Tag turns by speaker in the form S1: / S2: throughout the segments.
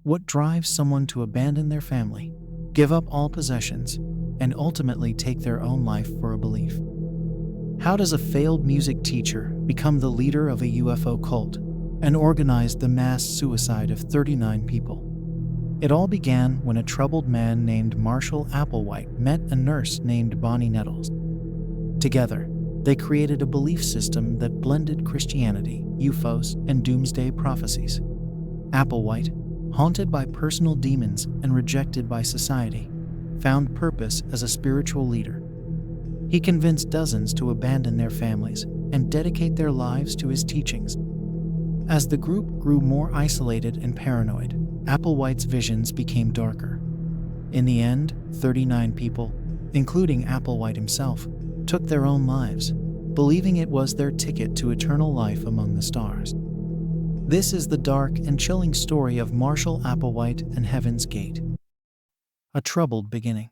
S1: What drives someone to abandon their family, give up all possessions, and ultimately take their own life for a belief? How does a failed music teacher become the leader of a UFO cult and organize the mass suicide of 39 people? It all began when a troubled man named Marshall Applewhite met a nurse named Bonnie Nettles. Together, they created a belief system that blended Christianity, UFOs, and doomsday prophecies. Applewhite, haunted by personal demons and rejected by society, found purpose as a spiritual leader. He convinced dozens to abandon their families and dedicate their lives to his teachings. As the group grew more isolated and paranoid, Applewhite's visions became darker. In the end, 39 people, including Applewhite himself, took their own lives, believing it was their ticket to eternal life among the stars. This is the dark and chilling story of Marshall Applewhite and Heaven's Gate. A troubled beginning.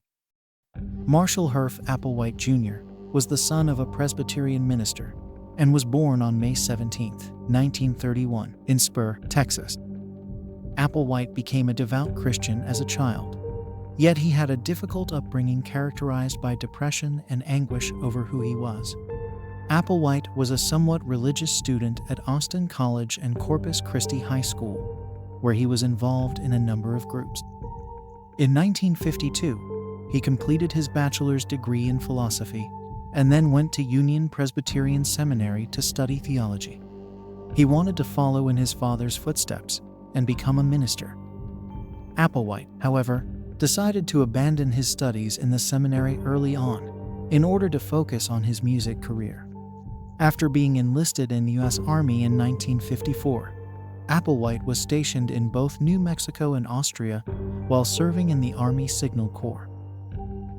S1: Marshall Herf Applewhite Jr. was the son of a Presbyterian minister and was born on May 17, 1931, in Spur, Texas. Applewhite became a devout Christian as a child, yet he had a difficult upbringing characterized by depression and anguish over who he was. Applewhite was a somewhat religious student at Austin College and Corpus Christi High School, where he was involved in a number of groups. In 1952, he completed his bachelor's degree in philosophy and then went to Union Presbyterian Seminary to study theology. He wanted to follow in his father's footsteps and become a minister. Applewhite, however, decided to abandon his studies in the seminary early on in order to focus on his music career. After being enlisted in the U.S. Army in 1954, Applewhite was stationed in both New Mexico and Austria while serving in the Army Signal Corps.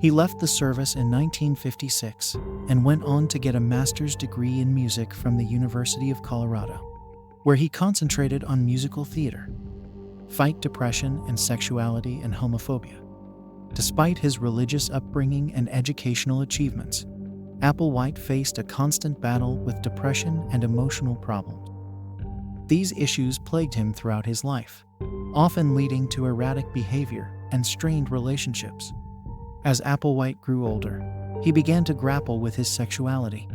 S1: He left the service in 1956 and went on to get a master's degree in music from the University of Colorado, where he concentrated on musical theater, fight depression and sexuality and homophobia. Despite his religious upbringing and educational achievements, Applewhite faced a constant battle with depression and emotional problems. These issues plagued him throughout his life, often leading to erratic behavior and strained relationships. As Applewhite grew older, he began to grapple with his sexuality.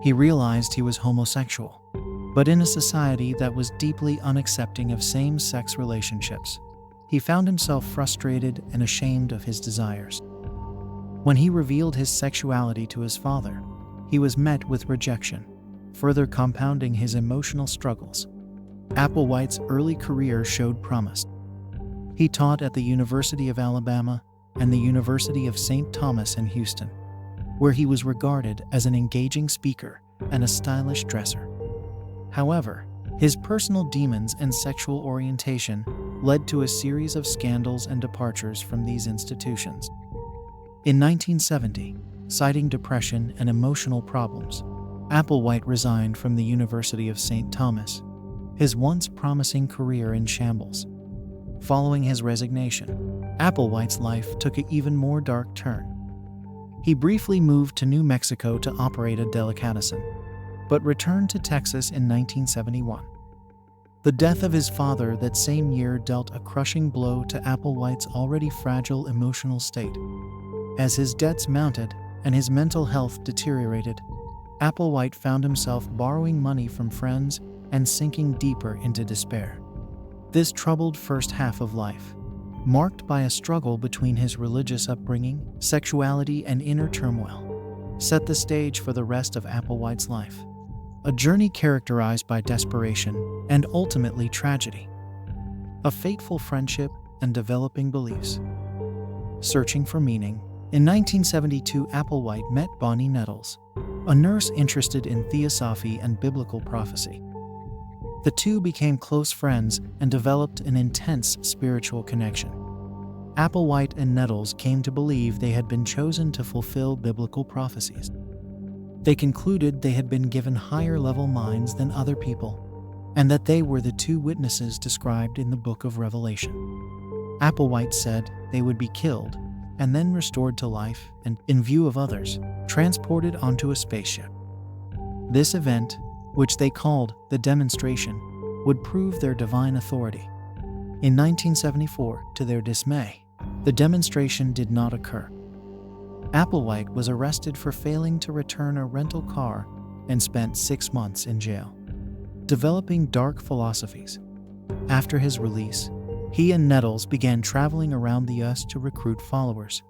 S1: He realized he was homosexual, but in a society that was deeply unaccepting of same-sex relationships, he found himself frustrated and ashamed of his desires. When he revealed his sexuality to his father, he was met with rejection, further compounding his emotional struggles. Applewhite's early career showed promise. He taught at the University of Alabama and the University of St. Thomas in Houston, where he was regarded as an engaging speaker and a stylish dresser. However, his personal demons and sexual orientation led to a series of scandals and departures from these institutions. In 1970, citing depression and emotional problems, Applewhite resigned from the University of St. Thomas, his once promising career in shambles. Following his resignation, Applewhite's life took an even more dark turn. He briefly moved to New Mexico to operate a delicatessen, but returned to Texas in 1971. The death of his father that same year dealt a crushing blow to Applewhite's already fragile emotional state. As his debts mounted and his mental health deteriorated, Applewhite found himself borrowing money from friends and sinking deeper into despair. This troubled first half of life, marked by a struggle between his religious upbringing, sexuality, and inner turmoil, set the stage for the rest of Applewhite's life. A journey characterized by desperation and ultimately tragedy. A fateful friendship and developing beliefs. Searching for meaning, in 1972 Applewhite met Bonnie Nettles, a nurse interested in theosophy and biblical prophecy. The two became close friends and developed an intense spiritual connection. Applewhite and Nettles came to believe they had been chosen to fulfill biblical prophecies. They concluded they had been given higher-level minds than other people, and that they were the two witnesses described in the book of Revelation. Applewhite said they would be killed and then restored to life and, in view of others, transported onto a spaceship. This event, which they called the demonstration, would prove their divine authority. In 1974, to their dismay, the demonstration did not occur. Applewhite was arrested for failing to return a rental car and spent 6 months in jail, developing dark philosophies. After his release, he and Nettles began traveling around the US to recruit followers,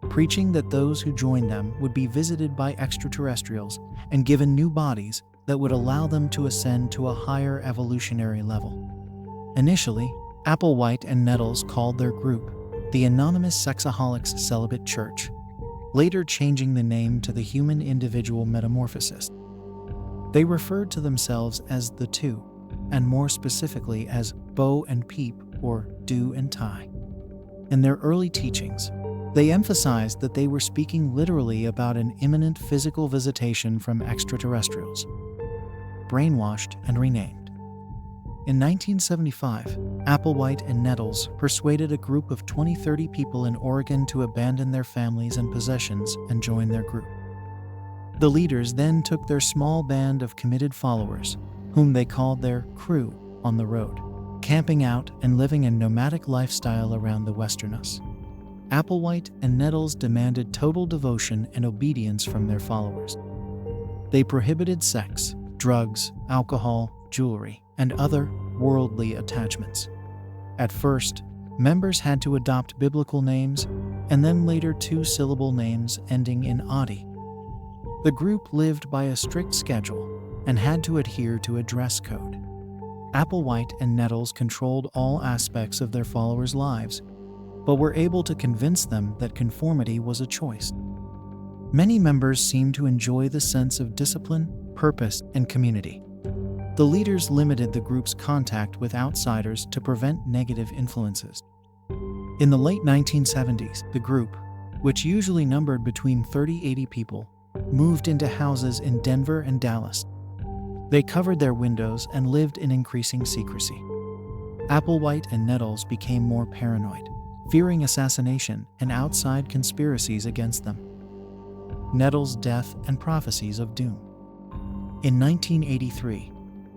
S1: preaching that those who joined them would be visited by extraterrestrials and given new bodies that would allow them to ascend to a higher evolutionary level. Initially, Applewhite and Nettles called their group the Anonymous Sexaholics Celibate Church, later changing the name to the Human Individual Metamorphosis. They referred to themselves as the Two, and more specifically as Bo and Peep, or Do and Tie. In their early teachings, they emphasized that they were speaking literally about an imminent physical visitation from extraterrestrials. Brainwashed and renamed. In 1975, Applewhite and Nettles persuaded a group of 20-30 people in Oregon to abandon their families and possessions and join their group. The leaders then took their small band of committed followers, whom they called their crew, on the road, camping out and living a nomadic lifestyle around the Westernus. Applewhite and Nettles demanded total devotion and obedience from their followers. They prohibited sex, drugs, alcohol, jewelry, and other worldly attachments. At first, members had to adopt biblical names and then later 2-syllable names ending in "adi." The group lived by a strict schedule and had to adhere to a dress code. Applewhite and Nettles controlled all aspects of their followers' lives, but were able to convince them that conformity was a choice. Many members seemed to enjoy the sense of discipline, purpose, and community. The leaders limited the group's contact with outsiders to prevent negative influences. In the late 1970s, the group, which usually numbered between 30-80 people, moved into houses in Denver and Dallas. They covered their windows and lived in increasing secrecy. Applewhite and Nettles became more paranoid, fearing assassination and outside conspiracies against them. Nettles' death and prophecies of doom. In 1983,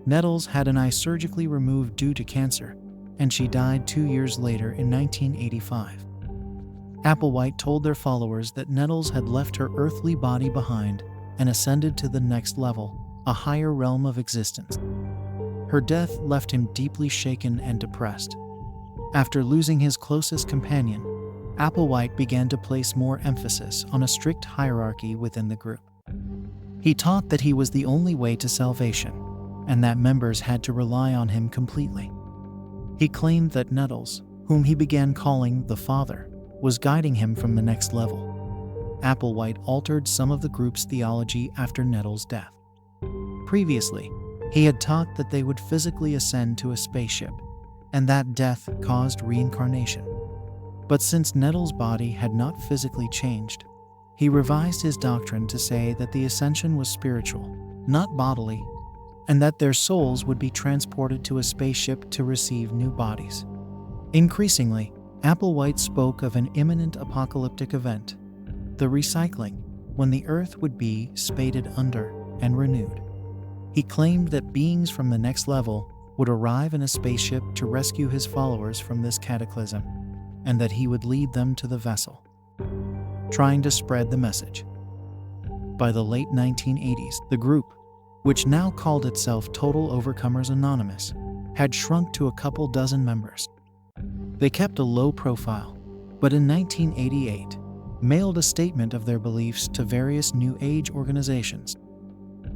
S1: Nettles had an eye surgically removed due to cancer, and she died 2 years later in 1985. Applewhite told their followers that Nettles had left her earthly body behind and ascended to the next level, a higher realm of existence. Her death left him deeply shaken and depressed. After losing his closest companion, Applewhite began to place more emphasis on a strict hierarchy within the group. He taught that he was the only way to salvation, and that members had to rely on him completely. He claimed that Nettles, whom he began calling the Father, was guiding him from the next level. Applewhite altered some of the group's theology after Nettles' death. Previously, he had taught that they would physically ascend to a spaceship, and that death caused reincarnation. But since Nettles' body had not physically changed, he revised his doctrine to say that the ascension was spiritual, not bodily, and that their souls would be transported to a spaceship to receive new bodies. Increasingly, Applewhite spoke of an imminent apocalyptic event, the recycling, when the earth would be spaded under and renewed. He claimed that beings from the next level would arrive in a spaceship to rescue his followers from this cataclysm, and that he would lead them to the vessel, trying to spread the message. By the late 1980s, the group, which now called itself Total Overcomers Anonymous, had shrunk to a couple dozen members. They kept a low profile, but in 1988, mailed a statement of their beliefs to various New Age organizations.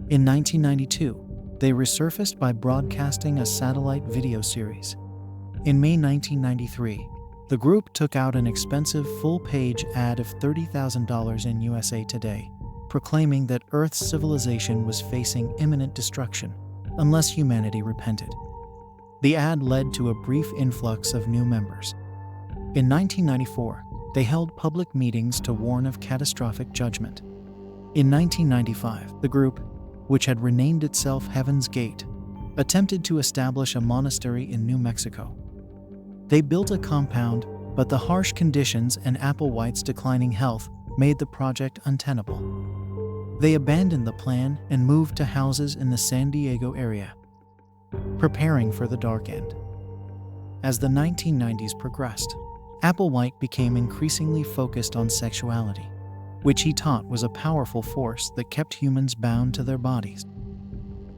S1: In 1992, they resurfaced by broadcasting a satellite video series. In May 1993, the group took out an expensive full-page ad of $30,000 in USA Today, proclaiming that Earth's civilization was facing imminent destruction unless humanity repented. The ad led to a brief influx of new members. In 1994, they held public meetings to warn of catastrophic judgment. In 1995, the group, which had renamed itself Heaven's Gate, attempted to establish a monastery in New Mexico. They built a compound, but the harsh conditions and Applewhite's declining health made the project untenable. They abandoned the plan and moved to houses in the San Diego area, preparing for the dark end. As the 1990s progressed, Applewhite became increasingly focused on sexuality, which he taught was a powerful force that kept humans bound to their bodies.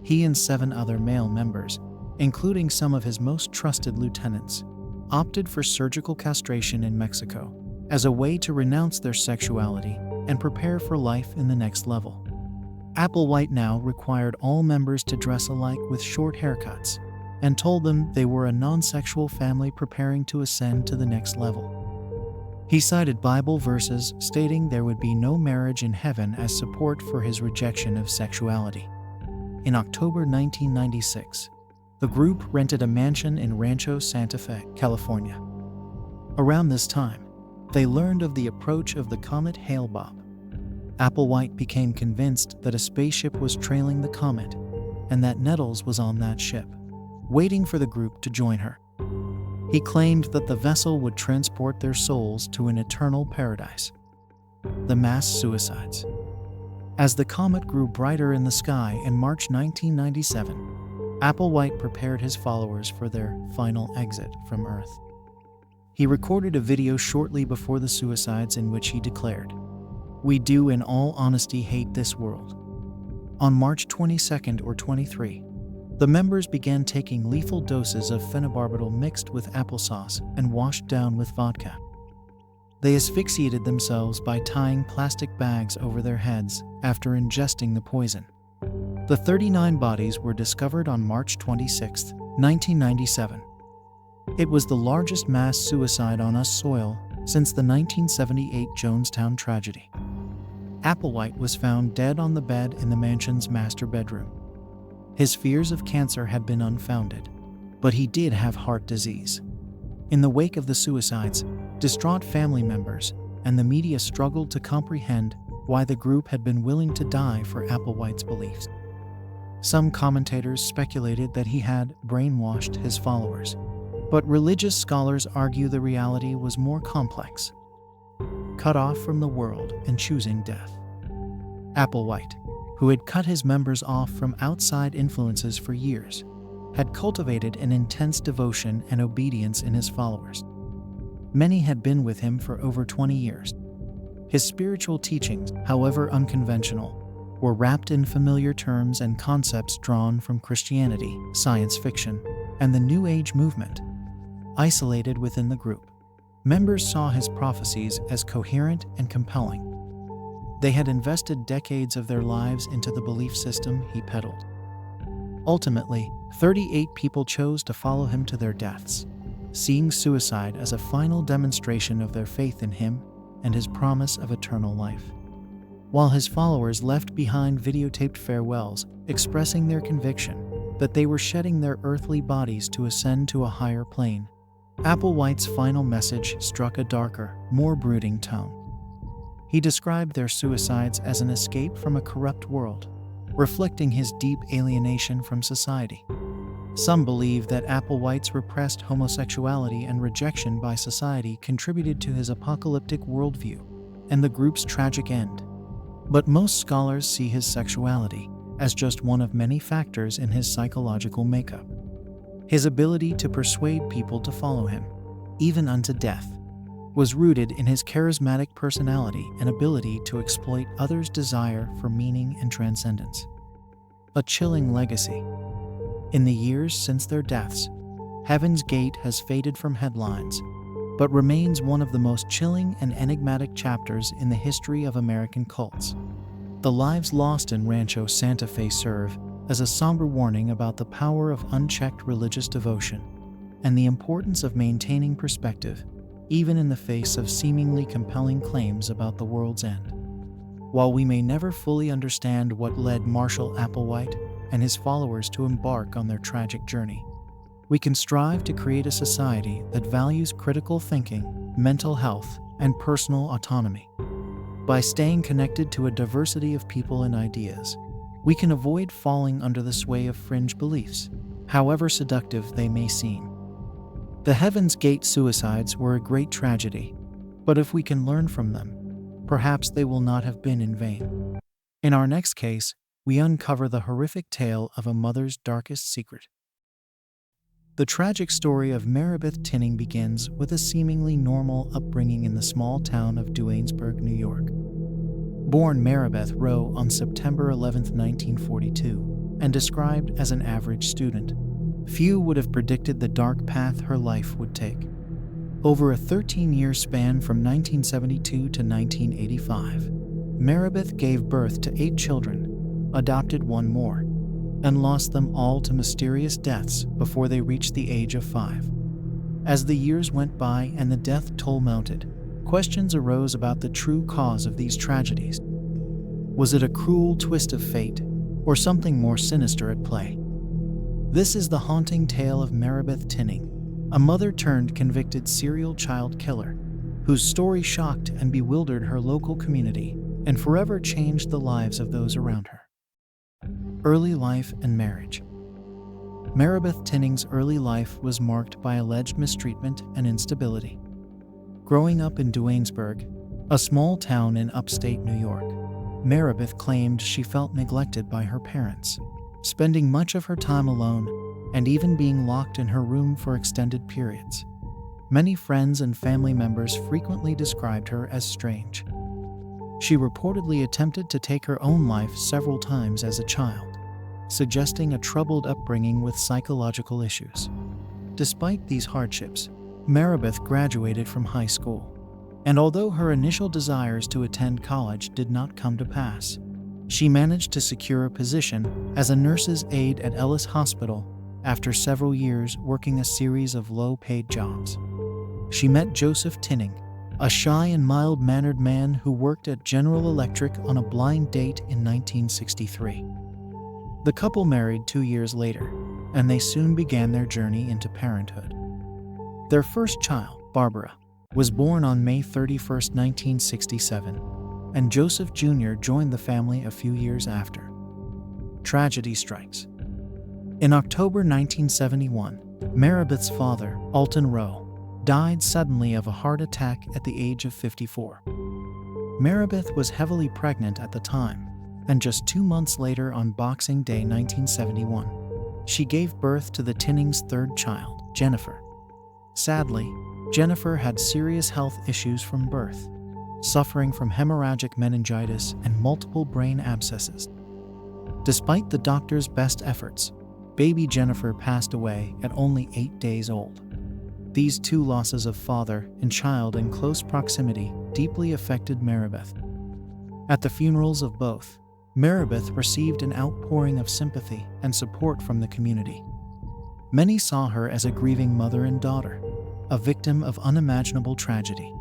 S1: He and 7 other male members, including some of his most trusted lieutenants, opted for surgical castration in Mexico as a way to renounce their sexuality and prepare for life in the next level. Applewhite now required all members to dress alike with short haircuts and told them they were a non-sexual family preparing to ascend to the next level. He cited Bible verses stating there would be no marriage in heaven as support for his rejection of sexuality. In October 1996, the group rented a mansion in Rancho Santa Fe, California. Around this time, they learned of the approach of the comet Hale-Bopp. Applewhite became convinced that a spaceship was trailing the comet and that Nettles was on that ship, waiting for the group to join her. He claimed that the vessel would transport their souls to an eternal paradise. The mass suicides. As the comet grew brighter in the sky in March 1997, Applewhite prepared his followers for their final exit from Earth. He recorded a video shortly before the suicides in which he declared, "We do in all honesty hate this world." On March 22nd or 23, the members began taking lethal doses of phenobarbital mixed with applesauce and washed down with vodka. They asphyxiated themselves by tying plastic bags over their heads after ingesting the poison. The 39 bodies were discovered on March 26, 1997. It was the largest mass suicide on US soil since the 1978 Jonestown tragedy. Applewhite was found dead on the bed in the mansion's master bedroom. His fears of cancer had been unfounded, but he did have heart disease. In the wake of the suicides, distraught family members and the media struggled to comprehend why the group had been willing to die for Applewhite's beliefs. Some commentators speculated that he had brainwashed his followers, but religious scholars argue the reality was more complex. Cut off from the world and choosing death. Applewhite, who had cut his members off from outside influences for years, had cultivated an intense devotion and obedience in his followers. Many had been with him for over 20 years. His spiritual teachings, however unconventional, were wrapped in familiar terms and concepts drawn from Christianity, science fiction, and the New Age movement. Isolated within the group, members saw his prophecies as coherent and compelling. They had invested decades of their lives into the belief system he peddled. Ultimately, 38 people chose to follow him to their deaths, seeing suicide as a final demonstration of their faith in him and his promise of eternal life. While his followers left behind videotaped farewells expressing their conviction that they were shedding their earthly bodies to ascend to a higher plane, Applewhite's final message struck a darker, more brooding tone. He described their suicides as an escape from a corrupt world, reflecting his deep alienation from society. Some believe that Applewhite's repressed homosexuality and rejection by society contributed to his apocalyptic worldview and the group's tragic end. But most scholars see his sexuality as just one of many factors in his psychological makeup. His ability to persuade people to follow him, even unto death, was rooted in his charismatic personality and ability to exploit others' desire for meaning and transcendence. A chilling legacy. In the years since their deaths, Heaven's Gate has faded from headlines, but remains one of the most chilling and enigmatic chapters in the history of American cults. The lives lost in Rancho Santa Fe serve as a somber warning about the power of unchecked religious devotion and the importance of maintaining perspective, even in the face of seemingly compelling claims about the world's end. While we may never fully understand what led Marshall Applewhite and his followers to embark on their tragic journey, we can strive to create a society that values critical thinking, mental health, and personal autonomy. By staying connected to a diversity of people and ideas, we can avoid falling under the sway of fringe beliefs, however seductive they may seem. The Heaven's Gate suicides were a great tragedy, but if we can learn from them, perhaps they will not have been in vain. In our next case, we uncover the horrific tale of a mother's darkest secret. The tragic story of Maribeth Tinning begins with a seemingly normal upbringing in the small town of Duanesburg, New York. Born Maribeth Rowe on September 11, 1942, and described as an average student, few would have predicted the dark path her life would take. Over a 13-year span from 1972 to 1985, Maribeth gave birth to 8 children, adopted 1 more, and lost them all to mysterious deaths before they reached the age of 5. As the years went by and the death toll mounted, questions arose about the true cause of these tragedies. Was it a cruel twist of fate, or something more sinister at play? This is the haunting tale of Maribeth Tinning, a mother-turned-convicted serial child killer, whose story shocked and bewildered her local community and forever changed the lives of those around her. Early life and marriage. Maribeth Tinning's early life was marked by alleged mistreatment and instability. Growing up in Duanesburg, a small town in upstate New York, Maribeth claimed she felt neglected by her parents, spending much of her time alone and even being locked in her room for extended periods. Many friends and family members frequently described her as strange. She reportedly attempted to take her own life several times as a child, suggesting a troubled upbringing with psychological issues. Despite these hardships, Maribeth graduated from high school, and although her initial desires to attend college did not come to pass, she managed to secure a position as a nurse's aide at Ellis Hospital after several years working a series of low-paid jobs. She met Joseph Tinning, a shy and mild-mannered man who worked at General Electric, on a blind date in 1963. The couple married 2 years later, and they soon began their journey into parenthood. Their first child, Barbara, was born on May 31, 1967, and Joseph Jr. joined the family a few years after. Tragedy strikes. In October 1971, Maribeth's father, Alton Rowe, died suddenly of a heart attack at the age of 54. Maribeth was heavily pregnant at the time, and just 2 months later, on Boxing Day 1971, she gave birth to the Tinnings' third child, Jennifer. Sadly, Jennifer had serious health issues from birth, suffering from hemorrhagic meningitis and multiple brain abscesses. Despite the doctor's best efforts, baby Jennifer passed away at only 8 days old. These 2 losses of father and child in close proximity deeply affected Maribeth. At the funerals of both, Maribeth received an outpouring of sympathy and support from the community. Many saw her as a grieving mother and daughter, a victim of unimaginable tragedy.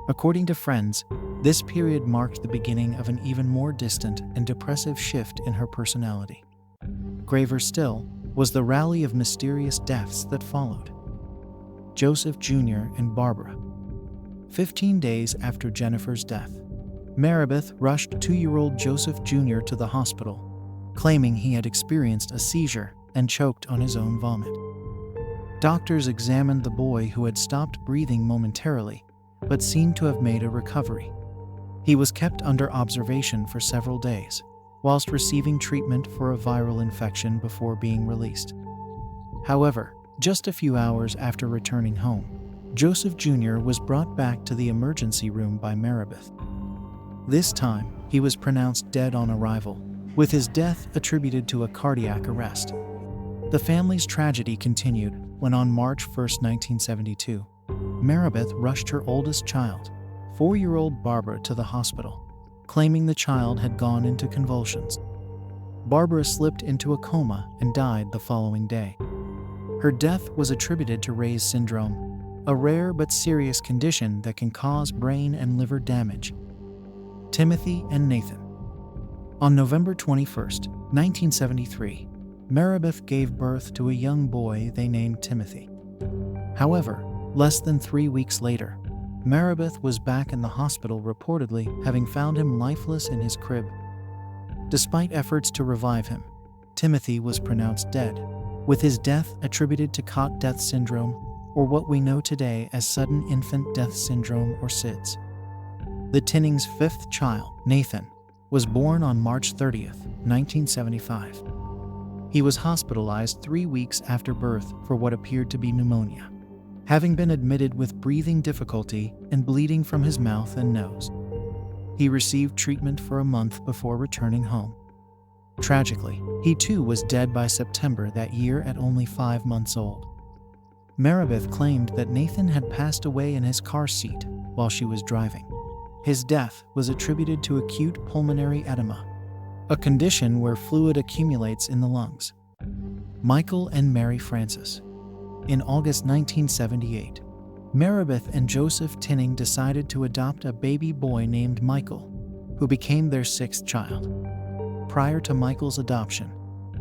S1: According to friends, this period marked the beginning of an even more distant and depressive shift in her personality. Graver still was the rally of mysterious deaths that followed. Joseph Jr. and Barbara. 15 days after Jennifer's death, Maribeth rushed 2-year-old Joseph Jr. to the hospital, claiming he had experienced a seizure and choked on his own vomit. Doctors examined the boy, who had stopped breathing momentarily, but seemed to have made a recovery. He was kept under observation for several days, whilst receiving treatment for a viral infection before being released. However, just a few hours after returning home, Joseph Jr. was brought back to the emergency room by Maribeth. This time, he was pronounced dead on arrival, with his death attributed to a cardiac arrest. The family's tragedy continued when, on March 1, 1972, Maribeth rushed her oldest child, 4-year-old Barbara, to the hospital, claiming the child had gone into convulsions. Barbara slipped into a coma and died the following day. Her death was attributed to Ray's syndrome, a rare but serious condition that can cause brain and liver damage. Timothy and Nathan. On November 21, 1973, Maribeth gave birth to a young boy they named Timothy. However, less than 3 weeks later, Maribeth was back in the hospital, reportedly having found him lifeless in his crib. Despite efforts to revive him, Timothy was pronounced dead, with his death attributed to cot death syndrome, or what we know today as sudden infant death syndrome, or SIDS. The Tinnings' 5th child, Nathan, was born on March 30, 1975. He was hospitalized 3 weeks after birth for what appeared to be pneumonia, having been admitted with breathing difficulty and bleeding from his mouth and nose. He received treatment for a month before returning home. Tragically, he too was dead by September that year at only 5 months old. Maribeth claimed that Nathan had passed away in his car seat while she was driving. His death was attributed to acute pulmonary edema, a condition where fluid accumulates in the lungs. Michael and Mary Frances. In August 1978, Maribeth and Joseph Tinning decided to adopt a baby boy named Michael, who became their 6th child. Prior to Michael's adoption,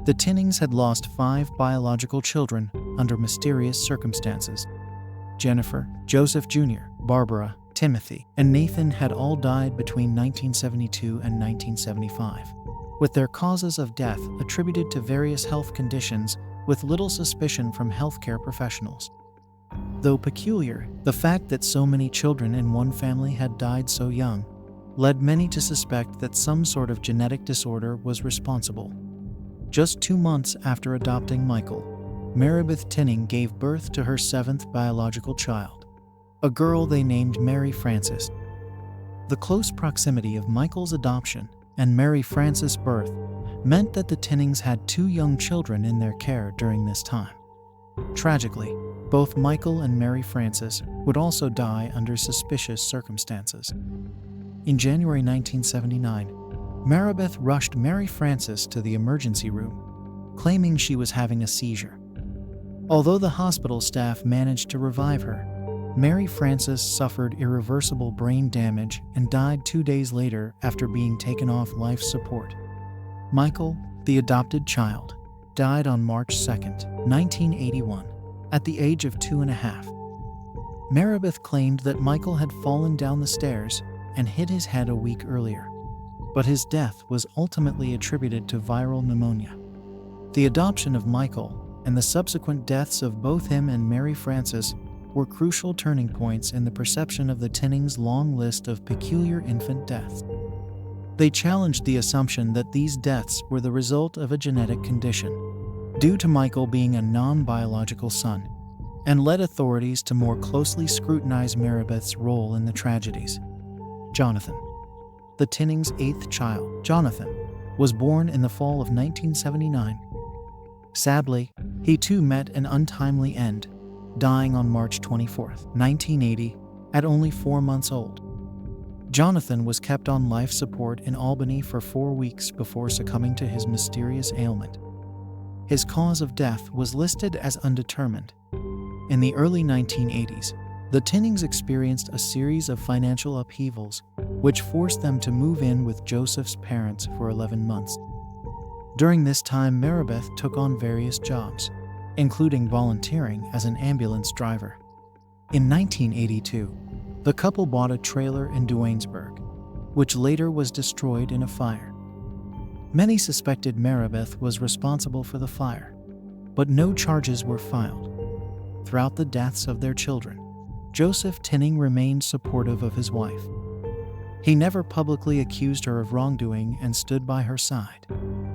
S1: the Tinnings had lost 5 biological children under mysterious circumstances. Jennifer, Joseph Jr., Barbara, Timothy, and Nathan had all died between 1972 and 1975, with their causes of death attributed to various health conditions with little suspicion from healthcare professionals. Though peculiar, the fact that so many children in one family had died so young led many to suspect that some sort of genetic disorder was responsible. Just 2 months after adopting Michael, Maribeth Tinning gave birth to her 7th biological child, a girl they named Mary Frances. The close proximity of Michael's adoption and Mary Frances' birth meant that the Tinnings had 2 young children in their care during this time. Tragically, both Michael and Mary Frances would also die under suspicious circumstances. In January 1979, Maribeth rushed Mary Frances to the emergency room, claiming she was having a seizure. Although the hospital staff managed to revive her, Mary Frances suffered irreversible brain damage and died 2 days later after being taken off life support. Michael, the adopted child, died on March 2, 1981, at the age of 2.5. Maribeth claimed that Michael had fallen down the stairs and hit his head a week earlier, but his death was ultimately attributed to viral pneumonia. The adoption of Michael and the subsequent deaths of both him and Mary Frances were crucial turning points in the perception of the Tinnings' long list of peculiar infant deaths. They challenged the assumption that these deaths were the result of a genetic condition, due to Michael being a non-biological son, and led authorities to more closely scrutinize Maribeth's role in the tragedies. Jonathan. The Tinnings' 8th child, Jonathan, was born in the fall of 1979. Sadly, he too met an untimely end, dying on March 24, 1980, at only 4 months old. Jonathan was kept on life support in Albany for 4 weeks before succumbing to his mysterious ailment. His cause of death was listed as undetermined. In the early 1980s, the Tinnings experienced a series of financial upheavals, which forced them to move in with Joseph's parents for 11 months. During this time, Maribeth took on various jobs, including volunteering as an ambulance driver. In 1982, the couple bought a trailer in Duanesburg, which later was destroyed in a fire. Many suspected Maribeth was responsible for the fire, but no charges were filed. Throughout the deaths of their children, Joseph Tinning remained supportive of his wife. He never publicly accused her of wrongdoing and stood by her side,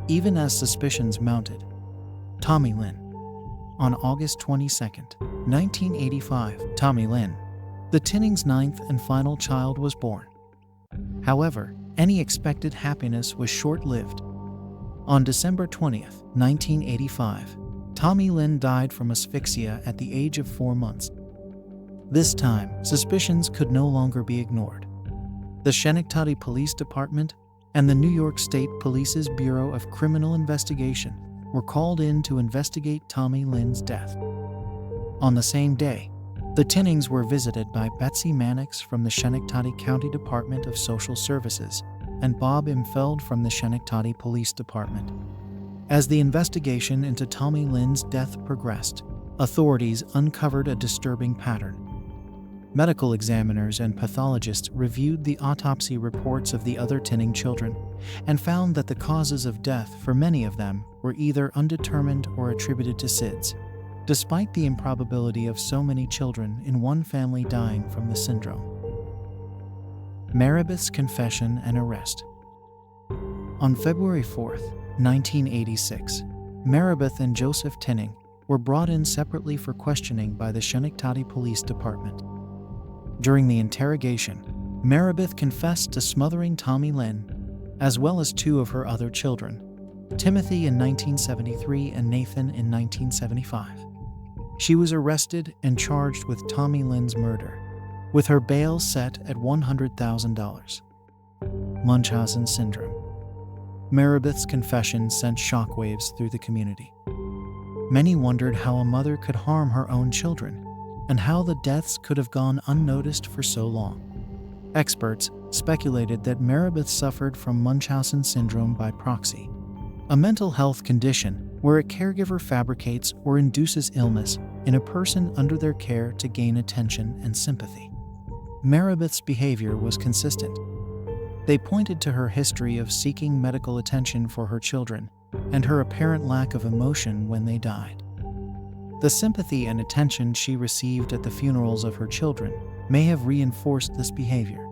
S1: even as suspicions mounted. Tommy Lynn. On August 22, 1985, Tommy Lynn, the Tinnings' 9th and final child, was born. However, any expected happiness was short-lived. On December 20, 1985, Tommy Lynn died from asphyxia at the age of 4 months. This time, suspicions could no longer be ignored. The Schenectady Police Department and the New York State Police's Bureau of Criminal Investigation were called in to investigate Tommy Lynn's death. On the same day, the Tinnings were visited by Betsy Mannix from the Schenectady County Department of Social Services and Bob Imfeld from the Schenectady Police Department. As the investigation into Tommy Lynn's death progressed, authorities uncovered a disturbing pattern. Medical examiners and pathologists reviewed the autopsy reports of the other Tinning children and found that the causes of death for many of them were either undetermined or attributed to SIDS, despite the improbability of so many children in one family dying from the syndrome. Maribeth's confession and arrest. On February 4, 1986, Maribeth and Joseph Tinning were brought in separately for questioning by the Schenectady Police Department. During the interrogation, Maribeth confessed to smothering Tommy Lynn, as well as two of her other children, Timothy in 1973 and Nathan in 1975. She was arrested and charged with Tommy Lynn's murder, with her bail set at $100,000. Munchausen syndrome. Maribeth's confession sent shockwaves through the community. Many wondered how a mother could harm her own children, and how the deaths could have gone unnoticed for so long. Experts speculated that Maribeth suffered from Munchausen syndrome by proxy, a mental health condition where a caregiver fabricates or induces illness in a person under their care to gain attention and sympathy. Maribeth's behavior was consistent. They pointed to her history of seeking medical attention for her children and her apparent lack of emotion when they died. The sympathy and attention she received at the funerals of her children may have reinforced this behavior.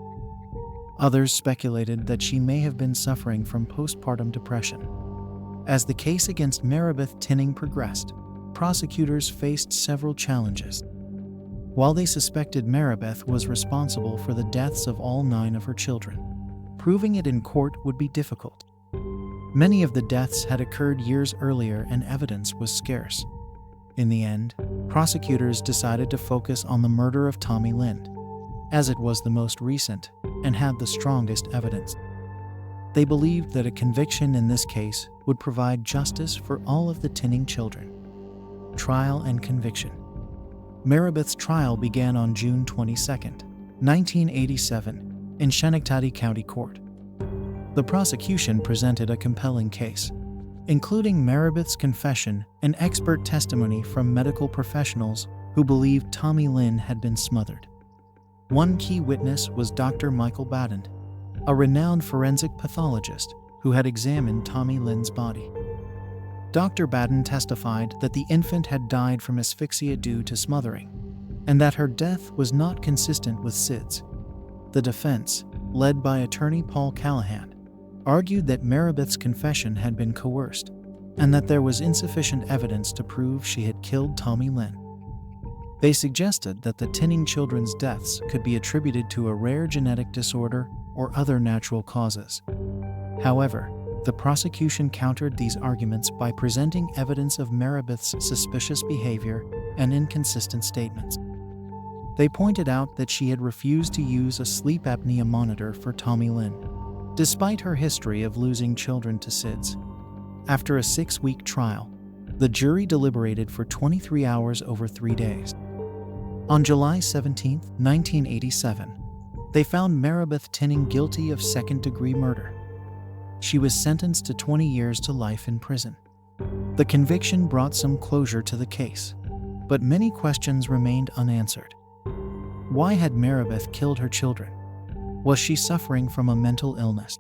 S1: Others speculated that she may have been suffering from postpartum depression. As the case against Maribeth Tinning progressed, prosecutors faced several challenges. While they suspected Maribeth was responsible for the deaths of all 9 of her children, proving it in court would be difficult. Many of the deaths had occurred years earlier and evidence was scarce. In the end, prosecutors decided to focus on the murder of Tommy Lynn, as it was the most recent and had the strongest evidence. They believed that a conviction in this case would provide justice for all of the Tinning children. Trial and conviction. Maribeth's trial began on June 22, 1987, in Schenectady County Court. The prosecution presented a compelling case, including Maribeth's confession and expert testimony from medical professionals who believed Tommy Lynn had been smothered. One key witness was Dr. Michael Baden, a renowned forensic pathologist who had examined Tommy Lynn's body. Dr. Baden testified that the infant had died from asphyxia due to smothering, and that her death was not consistent with SIDS. The defense, led by attorney Paul Callahan, argued that Maribeth's confession had been coerced, and that there was insufficient evidence to prove she had killed Tommy Lynn. They suggested that the Tinning children's deaths could be attributed to a rare genetic disorder or other natural causes. However, the prosecution countered these arguments by presenting evidence of Maribeth's suspicious behavior and inconsistent statements. They pointed out that she had refused to use a sleep apnea monitor for Tommy Lynn, despite her history of losing children to SIDS. After a 6-week trial, the jury deliberated for 23 hours over 3 days. On July 17, 1987, they found Maribeth Tinning guilty of second-degree murder. She was sentenced to 20 years to life in prison. The conviction brought some closure to the case, but many questions remained unanswered. Why had Maribeth killed her children? Was she suffering from a mental illness?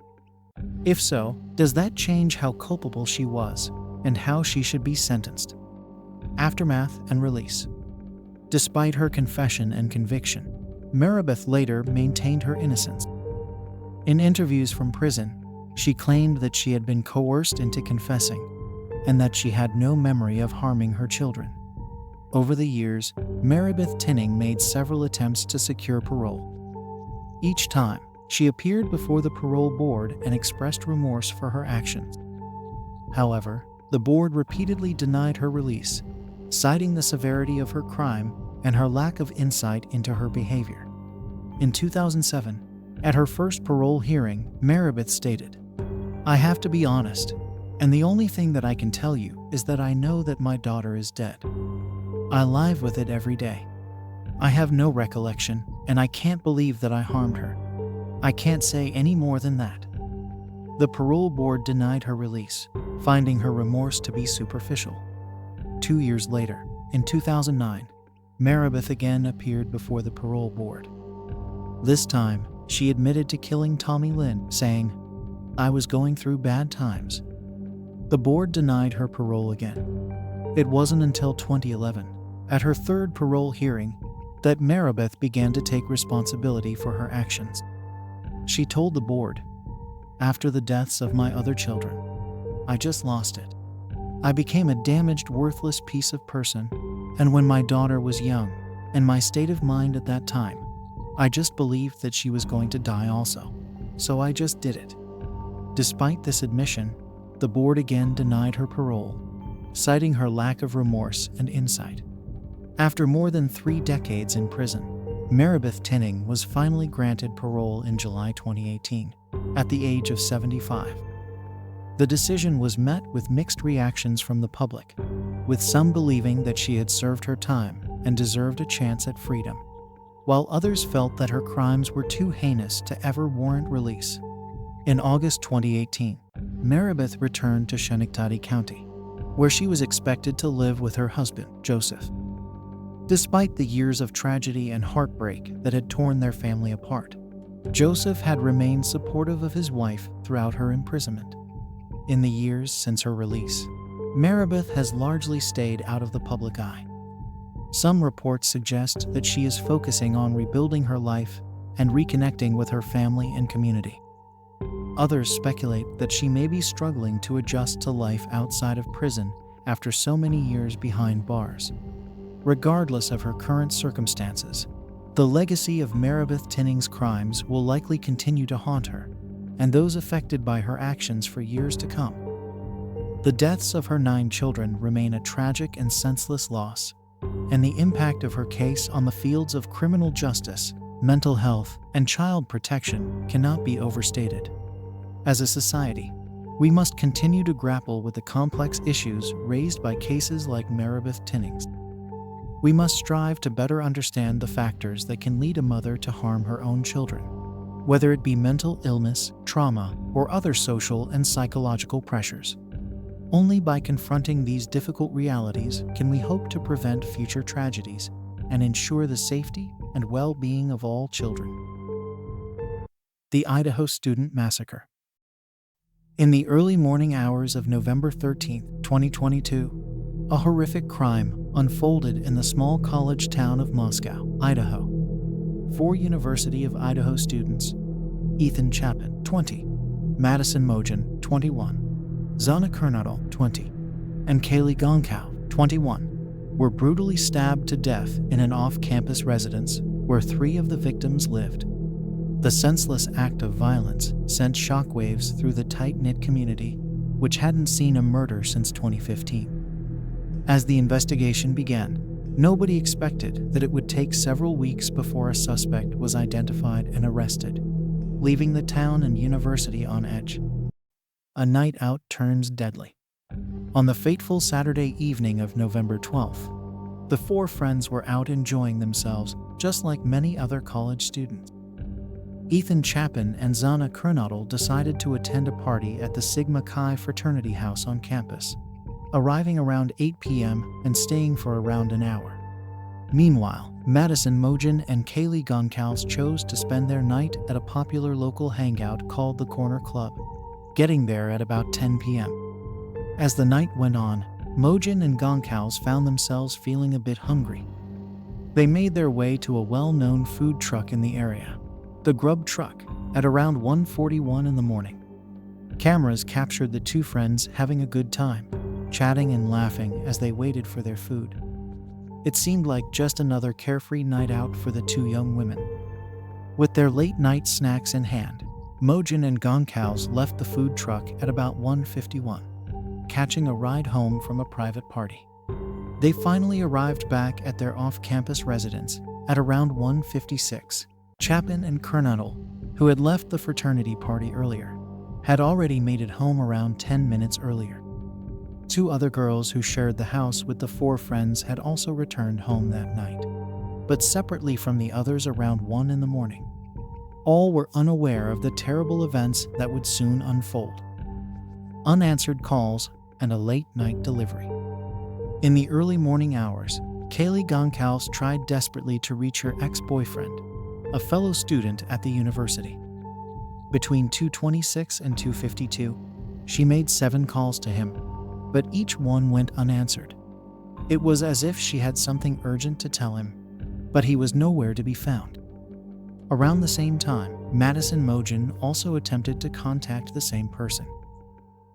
S1: If so, does that change how culpable she was and how she should be sentenced? Aftermath and release. Despite her confession and conviction, Maribeth later maintained her innocence. In interviews from prison, she claimed that she had been coerced into confessing and that she had no memory of harming her children. Over the years, Maribeth Tinning made several attempts to secure parole. Each time, she appeared before the parole board and expressed remorse for her actions. However, the board repeatedly denied her release, citing the severity of her crime and her lack of insight into her behavior. In 2007, at her first parole hearing, Maribeth stated, "I have to be honest, and the only thing that I can tell you is that I know that my daughter is dead. I live with it every day. I have no recollection, and I can't believe that I harmed her. I can't say any more than that." The parole board denied her release, finding her remorse to be superficial. 2 years later, in 2009, Maribeth again appeared before the parole board. This time, she admitted to killing Tommy Lynn, saying, "I was going through bad times." The board denied her parole again. It wasn't until 2011, at her third parole hearing, that Maribeth began to take responsibility for her actions. She told the board, "After the deaths of my other children, I just lost it. I became a damaged, worthless piece of person, and when my daughter was young, and my state of mind at that time, I just believed that she was going to die also. So I just did it." Despite this admission, the board again denied her parole, citing her lack of remorse and insight. After more than 3 decades in prison, Maribeth Tinning was finally granted parole in July 2018, at the age of 75. The decision was met with mixed reactions from the public, with some believing that she had served her time and deserved a chance at freedom, while others felt that her crimes were too heinous to ever warrant release. In August 2018, Maribeth returned to Schenectady County, where she was expected to live with her husband, Joseph. Despite the years of tragedy and heartbreak that had torn their family apart, Joseph had remained supportive of his wife throughout her imprisonment. In the years since her release, Maribeth has largely stayed out of the public eye. Some reports suggest that she is focusing on rebuilding her life and reconnecting with her family and community. Others speculate that she may be struggling to adjust to life outside of prison after so many years behind bars. Regardless of her current circumstances, the legacy of Maribeth Tinning's crimes will likely continue to haunt her and those affected by her actions for years to come. The deaths of her 9 children remain a tragic and senseless loss, and the impact of her case on the fields of criminal justice, mental health, and child protection cannot be overstated. As a society, we must continue to grapple with the complex issues raised by cases like Maribeth Tinning's. We must strive to better understand the factors that can lead a mother to harm her own children, whether it be mental illness, trauma, or other social and psychological pressures. Only by confronting these difficult realities can we hope to prevent future tragedies and ensure the safety and well-being of all children. The Idaho Student Massacre. In the early morning hours of November 13, 2022, a horrific crime unfolded in the small college town of Moscow, Idaho. 4 University of Idaho students, Ethan Chapin, 20, Madison Mogen, 21, Zana Kernodle, 20, and Kaylee Gonkow, 21, were brutally stabbed to death in an off-campus residence where 3 of the victims lived. The senseless act of violence sent shockwaves through the tight-knit community, which hadn't seen a murder since 2015. As the investigation began, nobody expected that it would take several weeks before a suspect was identified and arrested, leaving the town and university on edge. A night out turns deadly. On the fateful Saturday evening of November 12th, the 4 friends were out enjoying themselves just like many other college students. Ethan Chapin and Zana Kernodle decided to attend a party at the Sigma Chi fraternity house on campus, arriving around 8 p.m. and staying for around an hour. Meanwhile, Madison Mogen and Kaylee Gonkow chose to spend their night at a popular local hangout called the Corner Club, getting there at about 10 p.m. As the night went on, Mogen and Gonkow found themselves feeling a bit hungry. They made their way to a well-known food truck in the area, the Grub Truck, at around 1:41 in the morning. Cameras captured the 2 friends having a good time, chatting and laughing as they waited for their food. It seemed like just another carefree night out for the 2 young women. With their late-night snacks in hand, Mogen and Gonkow left the food truck at about 1:51, catching a ride home from a private party. They finally arrived back at their off-campus residence at around 1:56. Chapin and Kernodle, who had left the fraternity party earlier, had already made it home around 10 minutes earlier. 2 other girls who shared the house with the 4 friends had also returned home that night, but separately from the others around 1 in the morning. All were unaware of the terrible events that would soon unfold. Unanswered calls and a late-night delivery. In the early morning hours, Kaylee Gonkow tried desperately to reach her ex-boyfriend, a fellow student at the university. Between 2:26 and 2:52, she made 7 calls to him, but each one went unanswered. It was as if she had something urgent to tell him, but he was nowhere to be found. Around the same time, Madison Mogen also attempted to contact the same person.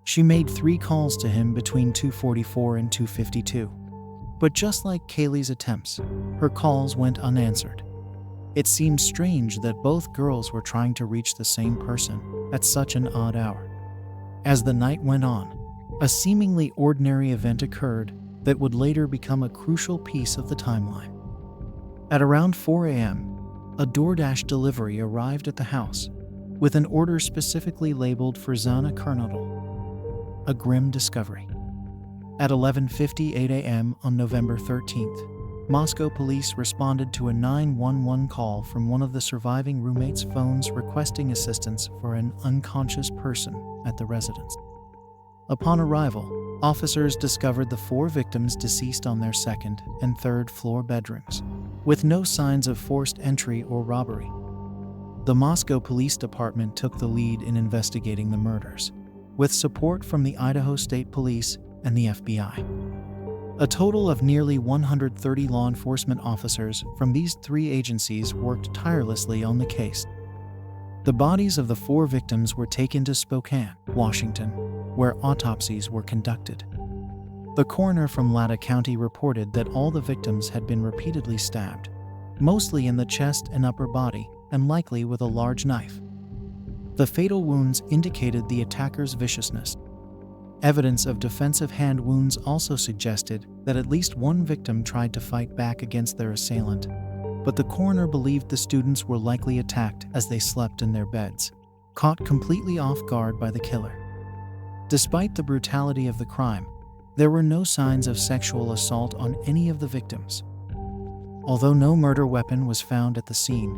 S1: She made 3 calls to him between 2:44 and 2:52. But just like Kaylee's attempts, her calls went unanswered. It seemed strange that both girls were trying to reach the same person at such an odd hour. As the night went on, a seemingly ordinary event occurred that would later become a crucial piece of the timeline. At around 4 a.m., a DoorDash delivery arrived at the house with an order specifically labeled for Zana Kernodle, a grim discovery. At 11:58 a.m. on November 13th, Moscow police responded to a 911 call from one of the surviving roommates' phones requesting assistance for an unconscious person at the residence. Upon arrival, officers discovered the 4 victims deceased on their 2nd and 3rd floor bedrooms, with no signs of forced entry or robbery. The Moscow Police Department took the lead in investigating the murders, with support from the Idaho State Police and the FBI. A total of nearly 130 law enforcement officers from these 3 agencies worked tirelessly on the case. The bodies of the 4 victims were taken to Spokane, Washington, where autopsies were conducted. The coroner from Latah County reported that all the victims had been repeatedly stabbed, mostly in the chest and upper body, and likely with a large knife. The fatal wounds indicated the attacker's viciousness. Evidence of defensive hand wounds also suggested that at least one victim tried to fight back against their assailant, but the coroner believed the students were likely attacked as they slept in their beds, caught completely off guard by the killer. Despite the brutality of the crime, there were no signs of sexual assault on any of the victims. Although no murder weapon was found at the scene,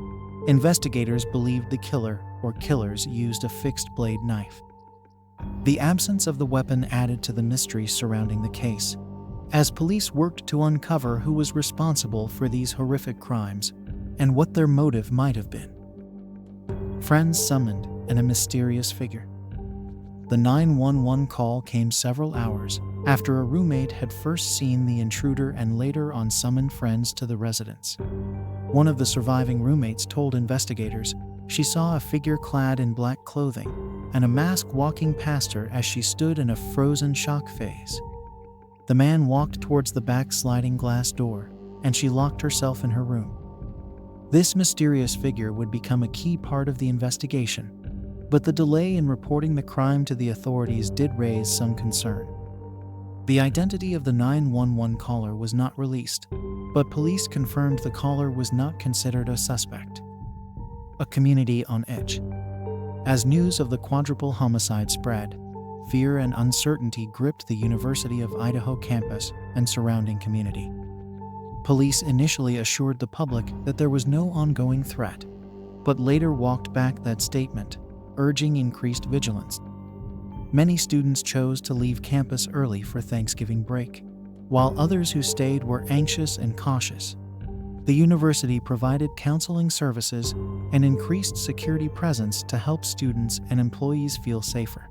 S1: investigators believed the killer or killers used a fixed-blade knife. The absence of the weapon added to the mystery surrounding the case, as police worked to uncover who was responsible for these horrific crimes and what their motive might have been. Friends summoned and a mysterious figure. The 911 call came several hours after a roommate had first seen the intruder and later on summoned friends to the residence. One of the surviving roommates told investigators she saw a figure clad in black clothing and a mask walking past her as she stood in a frozen shock phase. The man walked towards the back sliding glass door, and she locked herself in her room. This mysterious figure would become a key part of the investigation, but the delay in reporting the crime to the authorities did raise some concern. The identity of the 911 caller was not released, but police confirmed the caller was not considered a suspect. A community on edge. As news of the quadruple homicide spread, fear and uncertainty gripped the University of Idaho campus and surrounding community. Police initially assured the public that there was no ongoing threat, but later walked back that statement, urging increased vigilance. Many students chose to leave campus early for Thanksgiving break, while others who stayed were anxious and cautious. The university provided counseling services and increased security presence to help students and employees feel safer.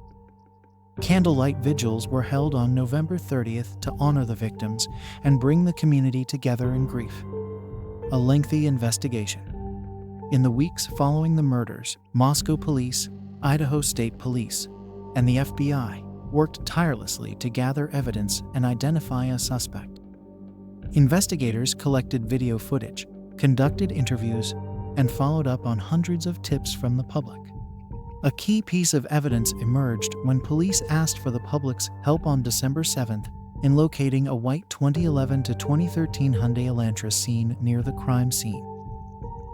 S1: Candlelight vigils were held on November 30th to honor the victims and bring the community together in grief. A lengthy investigation. In the weeks following the murders, Moscow police, Idaho State Police, and the FBI worked tirelessly to gather evidence and identify a suspect. Investigators collected video footage, conducted interviews, and followed up on hundreds of tips from the public. A key piece of evidence emerged when police asked for the public's help on December 7th in locating a white 2011 to 2013 Hyundai Elantra seen near the crime scene.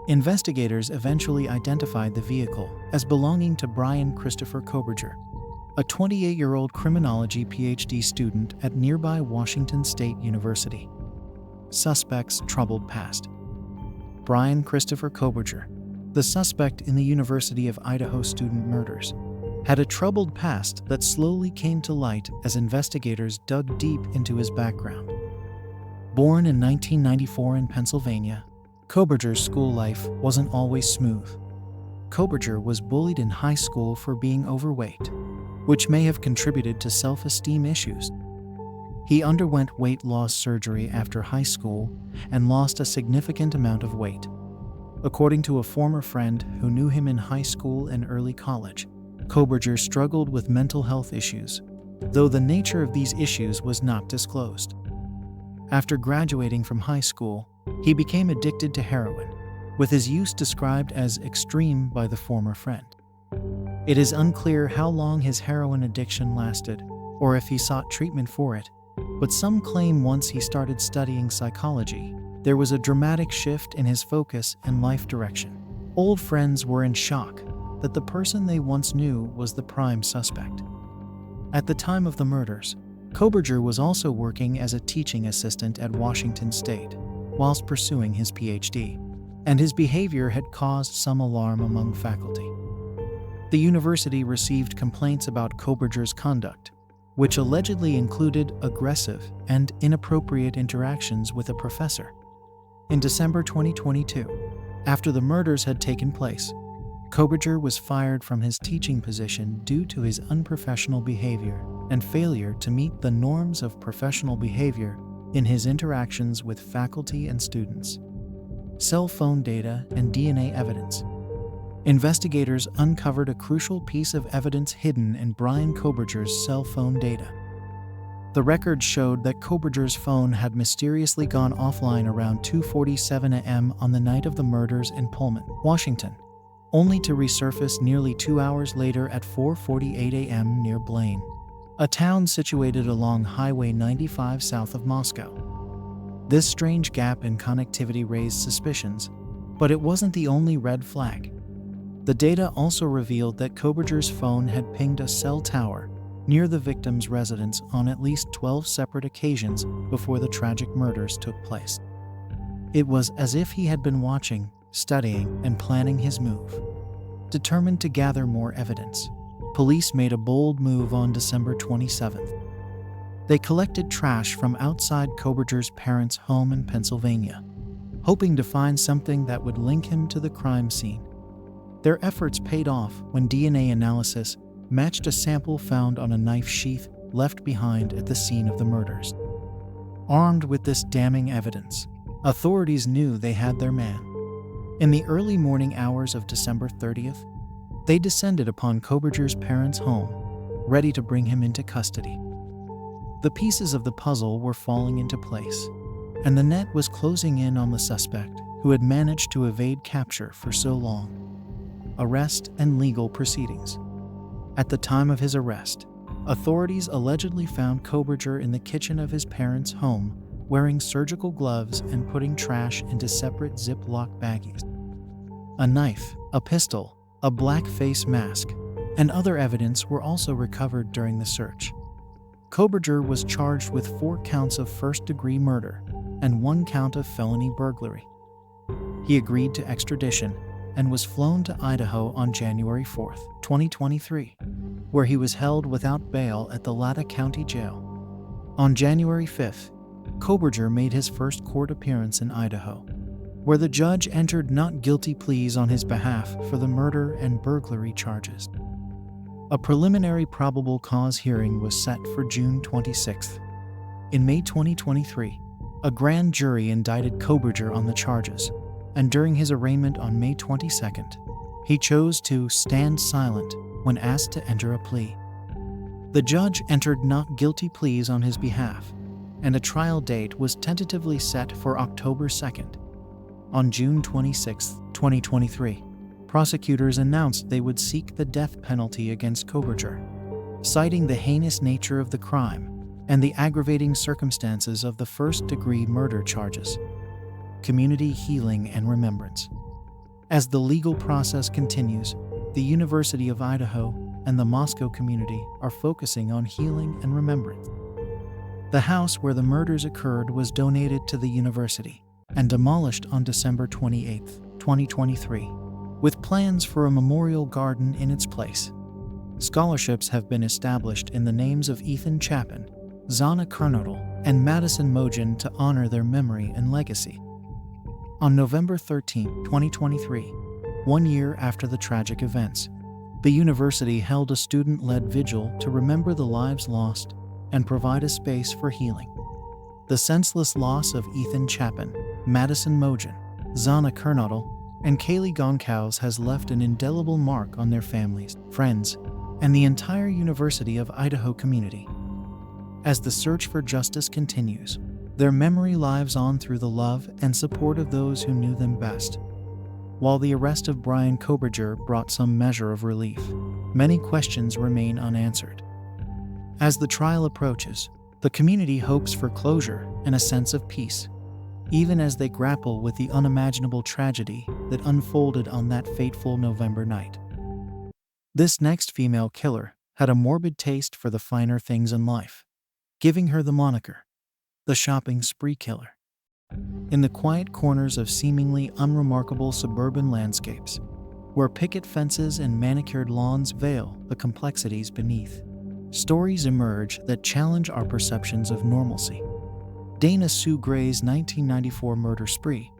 S1: Investigators eventually identified the vehicle as belonging to Brian Christopher Koberger, a 28-year-old criminology PhD student at nearby Washington State University. Suspect's troubled past. Brian Christopher Koberger, the suspect in the University of Idaho student murders, had a troubled past that slowly came to light as investigators dug deep into his background. Born in 1994 in Pennsylvania, Koberger's school life wasn't always smooth. Koberger was bullied in high school for being overweight, which may have contributed to self-esteem issues. He underwent weight loss surgery after high school and lost a significant amount of weight. According to a former friend who knew him in high school and early college, Koberger struggled with mental health issues though the nature of these issues was not disclosed. After graduating from high school, he became addicted to heroin, with his use described as extreme by the former friend. It is unclear how long his heroin addiction lasted, or if he sought treatment for it, but some claim once he started studying psychology, there was a dramatic shift in his focus and life direction. Old friends were in shock that the person they once knew was the prime suspect. At the time of the murders, Koberger was also working as a teaching assistant at Washington State, whilst pursuing his PhD, and his behavior had caused some alarm among faculty. The university received complaints about Koberger's conduct, which allegedly included aggressive and inappropriate interactions with a professor. In December 2022, after the murders had taken place, Koberger was fired from his teaching position due to his unprofessional behavior and failure to meet the norms of professional behavior in his interactions with faculty and students. Cell phone data and DNA evidence. Investigators uncovered a crucial piece of evidence hidden in Brian Koberger's cell phone data. The records showed that Koberger's phone had mysteriously gone offline around 2:47 a.m. on the night of the murders in Pullman, Washington, only to resurface nearly 2 hours later at 4:48 a.m. near Blaine, a town situated along Highway 95 south of Moscow. This strange gap in connectivity raised suspicions, but it wasn't the only red flag. The data also revealed that Koberger's phone had pinged a cell tower near the victim's residence on at least 12 separate occasions before the tragic murders took place. It was as if he had been watching, studying, and planning his move. Determined to gather more evidence, police made a bold move on December 27th. They collected trash from outside Koberger's parents' home in Pennsylvania, hoping to find something that would link him to the crime scene. Their efforts paid off when DNA analysis matched a sample found on a knife sheath left behind at the scene of the murders. Armed with this damning evidence, authorities knew they had their man. In the early morning hours of December 30th, they descended upon Koberger's parents' home, ready to bring him into custody. The pieces of the puzzle were falling into place, and the net was closing in on the suspect who had managed to evade capture for so long. Arrest and legal proceedings. At the time of his arrest, authorities allegedly found Koberger in the kitchen of his parents' home, wearing surgical gloves and putting trash into separate Ziploc baggies. A knife, a pistol, a black face mask, and other evidence were also recovered during the search. Koberger was charged with 4 counts of first-degree murder and 1 count of felony burglary. He agreed to extradition and was flown to Idaho on January 4, 2023, where he was held without bail at the Latta County Jail. On January 5th, Koberger made his first court appearance in Idaho, where the judge entered not guilty pleas on his behalf for the murder and burglary charges. A preliminary probable cause hearing was set for June 26th. In May 2023, a grand jury indicted Koberger on the charges, and during his arraignment on May 22nd, he chose to stand silent when asked to enter a plea. The judge entered not guilty pleas on his behalf, and a trial date was tentatively set for October 2nd. On June 26, 2023, prosecutors announced they would seek the death penalty against Koberger, citing the heinous nature of the crime and the aggravating circumstances of the first-degree murder charges. Community healing and remembrance. As the legal process continues, the University of Idaho and the Moscow community are focusing on healing and remembrance. The house where the murders occurred was donated to the university and demolished on December 28, 2023, with plans for a memorial garden in its place. Scholarships have been established in the names of Ethan Chapin, Zana Kernodle, and Madison Mogen to honor their memory and legacy. On November 13, 2023, 1 year after the tragic events, the university held a student-led vigil to remember the lives lost and provide a space for healing. The senseless loss of Ethan Chapin, Madison Mogen, Zana Kernodle, and Kaylee Goncalves has left an indelible mark on their families, friends, and the entire University of Idaho community. As the search for justice continues, their memory lives on through the love and support of those who knew them best. While the arrest of Brian Koberger brought some measure of relief, many questions remain unanswered. As the trial approaches, the community hopes for closure and a sense of peace, even as they grapple with the unimaginable tragedy that unfolded on that fateful November night. This next female killer had a morbid taste for the finer things in life, giving her the moniker, the shopping spree killer. In the quiet corners of seemingly unremarkable suburban landscapes, where picket fences and manicured lawns veil the complexities beneath, stories emerge that challenge our perceptions of normalcy. Dana Sue Gray's 1994 murder spree